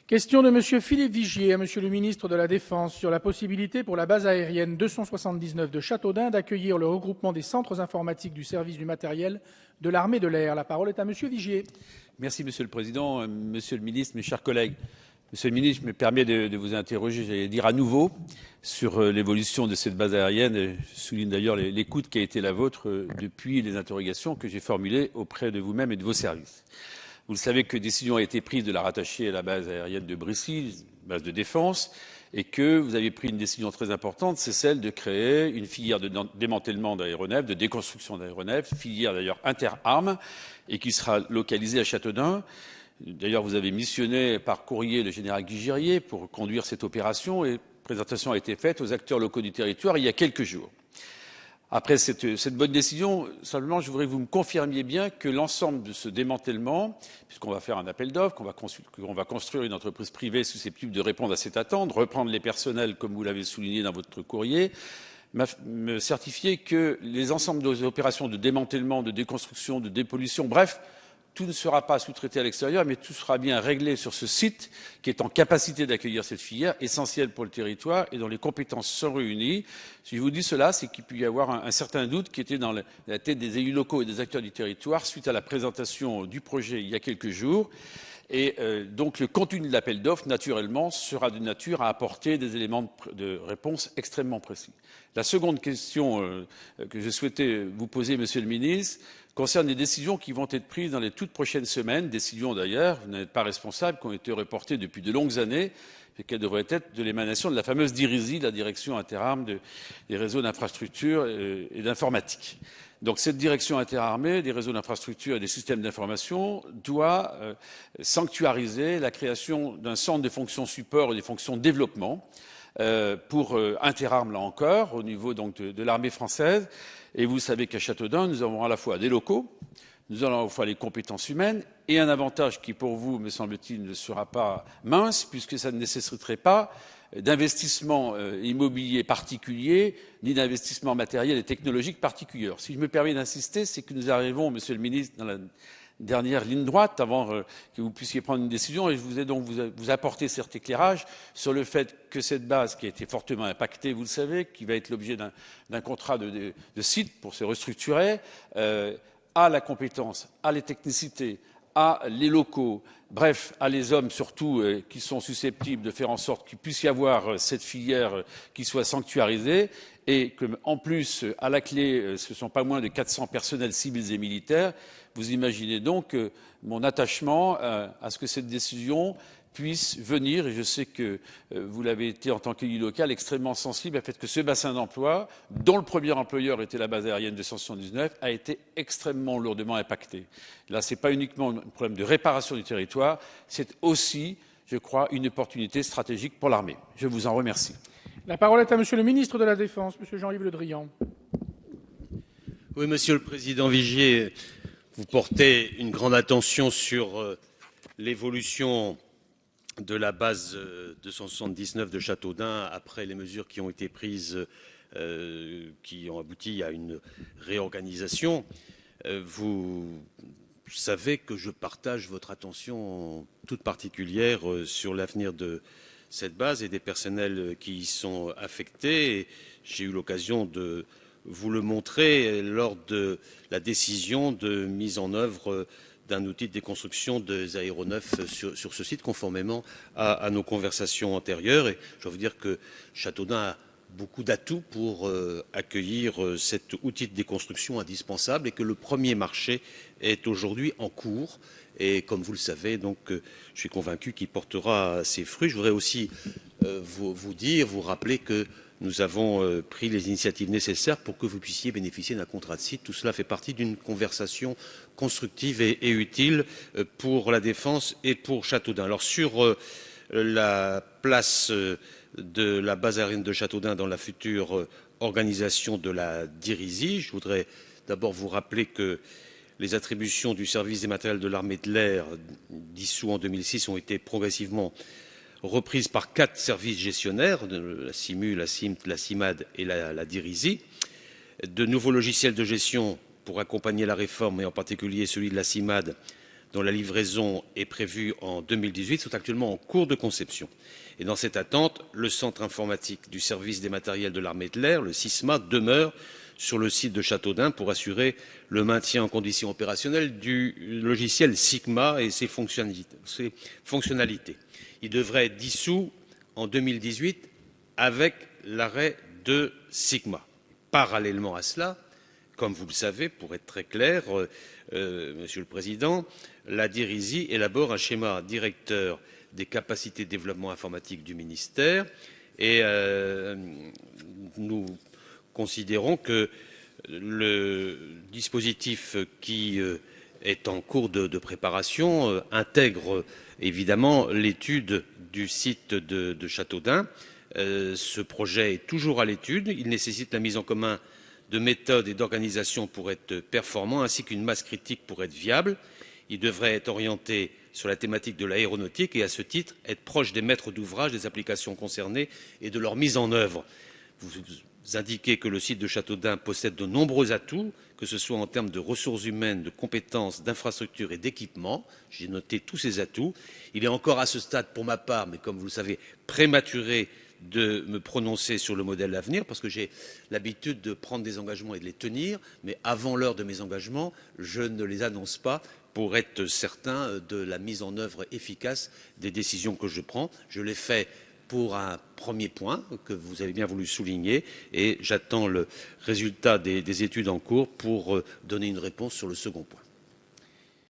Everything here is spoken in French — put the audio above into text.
Question de Monsieur Philippe Vigier à Monsieur le ministre de la Défense sur la possibilité pour la base aérienne 279 de Châteaudun d'accueillir le regroupement des centres informatiques du service du matériel de l'armée de l'air. La parole est à Monsieur Vigier. Merci Monsieur le Président, Monsieur le Ministre, mes chers collègues. Monsieur le Ministre, je me permets de vous interroger, j'allais dire à nouveau, sur l'évolution de cette base aérienne. Je souligne d'ailleurs l'écoute qui a été la vôtre depuis les interrogations que j'ai formulées auprès de vous-même et de vos services. Vous le savez que décision a été prise de la rattacher à la base aérienne de Brissy, base de défense, et que vous avez pris une décision très importante, c'est celle de créer une filière de démantèlement d'aéronefs, de déconstruction d'aéronefs, filière d'ailleurs interarmes, et qui sera localisée à Châteaudun. D'ailleurs, vous avez missionné par courrier le général Guigérier pour conduire cette opération, et présentation a été faite aux acteurs locaux du territoire il y a quelques jours. Après cette bonne décision, simplement, je voudrais que vous me confirmiez bien que l'ensemble de ce démantèlement, puisqu'on va faire un appel d'offres, qu'on va construire une entreprise privée susceptible de répondre à cette attente, reprendre les personnels, comme vous l'avez souligné dans votre courrier, me certifier que les ensembles des opérations de démantèlement, de déconstruction, de dépollution, bref, tout ne sera pas sous-traité à l'extérieur, mais tout sera bien réglé sur ce site qui est en capacité d'accueillir cette filière essentielle pour le territoire et dont les compétences sont réunies. Si je vous dis cela, c'est qu'il peut y avoir un certain doute qui était dans la tête des élus locaux et des acteurs du territoire suite à la présentation du projet il y a quelques jours. Et donc le contenu de l'appel d'offres, naturellement, sera de nature à apporter des éléments de réponse extrêmement précis. La seconde question que je souhaitais vous poser, Monsieur le Ministre, concerne les décisions qui vont être prises dans les toutes prochaines semaines, décisions d'ailleurs, vous n'êtes pas responsable, qui ont été reportées depuis de longues années, et qu'elles devraient être de l'émanation de la fameuse DIRISI, la direction interarmée des réseaux d'infrastructures et d'informatique. Donc cette direction interarmée des réseaux d'infrastructures et des systèmes d'information doit sanctuariser la création d'un centre des fonctions support et des fonctions développement pour interarmes là encore, au niveau donc de l'armée française. Et vous savez qu'à Châteaudun, nous avons à la fois des locaux, nous avons à la fois les compétences humaines et un avantage qui, pour vous, me semble-t-il, ne sera pas mince, puisque ça ne nécessiterait pas d'investissement immobilier particulier, ni d'investissement matériel et technologique particulier. Alors, si je me permets d'insister, c'est que nous arrivons, Monsieur le Ministre, dans la dernière ligne droite avant que vous puissiez prendre une décision, et je voudrais donc vous apporter cet éclairage sur le fait que cette base qui a été fortement impactée, vous le savez, qui va être l'objet d'un contrat de site pour se restructurer, a la compétence, a les technicités, a les locaux, bref, à les hommes surtout qui sont susceptibles de faire en sorte qu'il puisse y avoir cette filière qui soit sanctuarisée et que, en plus, à la clé, ce ne sont pas moins de 400 personnels civils et militaires. Vous imaginez donc mon attachement à ce que cette décision puisse venir, et je sais que vous l'avez été en tant qu'élu local, extrêmement sensible au fait que ce bassin d'emploi, dont le premier employeur était la base aérienne 279, a été extrêmement lourdement impacté. Là, ce n'est pas uniquement un problème de réparation du territoire, c'est aussi, je crois, une opportunité stratégique pour l'armée. Je vous en remercie. La parole est à Monsieur le ministre de la Défense, Monsieur Jean-Yves Le Drian. Oui, Monsieur le Président Vigier, vous portez une grande attention sur l'évolution de la base 279 de Châteaudun après les mesures qui ont été prises, qui ont abouti à une réorganisation. Vous savez que je partage votre attention toute particulière sur l'avenir de cette base et des personnels qui y sont affectés. J'ai eu l'occasion de vous le montrer lors de la décision de mise en œuvre d'un outil de déconstruction des aéronefs sur ce site, conformément à nos conversations antérieures. Et je dois vous dire que Châteaudun a beaucoup d'atouts pour accueillir cet outil de déconstruction indispensable et que le premier marché est aujourd'hui en cours. Et comme vous le savez, donc, je suis convaincu qu'il portera ses fruits. Je voudrais aussi vous rappeler que nous avons pris les initiatives nécessaires pour que vous puissiez bénéficier d'un contrat de site. Tout cela fait partie d'une conversation constructive et utile pour la Défense et pour Châteaudun. Alors sur la place de la base aérienne de Châteaudun dans la future organisation de la DIRISI, je voudrais d'abord vous rappeler que les attributions du service des matériels de l'armée de l'air, dissous en 2006, ont été progressivement reprises par 4 services gestionnaires, la CIMU, la CIMT, la CIMAD et la DIRISI. De nouveaux logiciels de gestion pour accompagner la réforme, et en particulier celui de la CIMAD, dont la livraison est prévue en 2018, sont actuellement en cours de conception. Et dans cette attente, le centre informatique du service des matériels de l'armée de l'air, le CISMA, demeure sur le site de Châteaudun pour assurer le maintien en condition opérationnelle du logiciel Sigma et ses fonctionnalités. Il devrait être dissous en 2018 avec l'arrêt de Sigma. Parallèlement à cela, comme vous le savez, pour être très clair, Monsieur le Président, la DIRISI élabore un schéma directeur des capacités de développement informatique du ministère et nous considérons que le dispositif qui est en cours de préparation intègre évidemment l'étude du site de Châteaudun. Ce projet est toujours à l'étude. Il nécessite la mise en commun de méthodes et d'organisation pour être performant, ainsi qu'une masse critique pour être viable. Il devrait être orienté sur la thématique de l'aéronautique et, à ce titre, être proche des maîtres d'ouvrage des applications concernées et de leur mise en œuvre. Vous indiquez que le site de Châteaudun possède de nombreux atouts, que ce soit en termes de ressources humaines, de compétences, d'infrastructures et d'équipements. J'ai noté tous ces atouts. Il est encore à ce stade, pour ma part, mais comme vous le savez, prématuré de me prononcer sur le modèle à venir, parce que j'ai l'habitude de prendre des engagements et de les tenir, mais avant l'heure de mes engagements, je ne les annonce pas pour être certain de la mise en œuvre efficace des décisions que je prends. Je l'ai fait pour un premier point que vous avez bien voulu souligner et j'attends le résultat des études en cours pour donner une réponse sur le second point.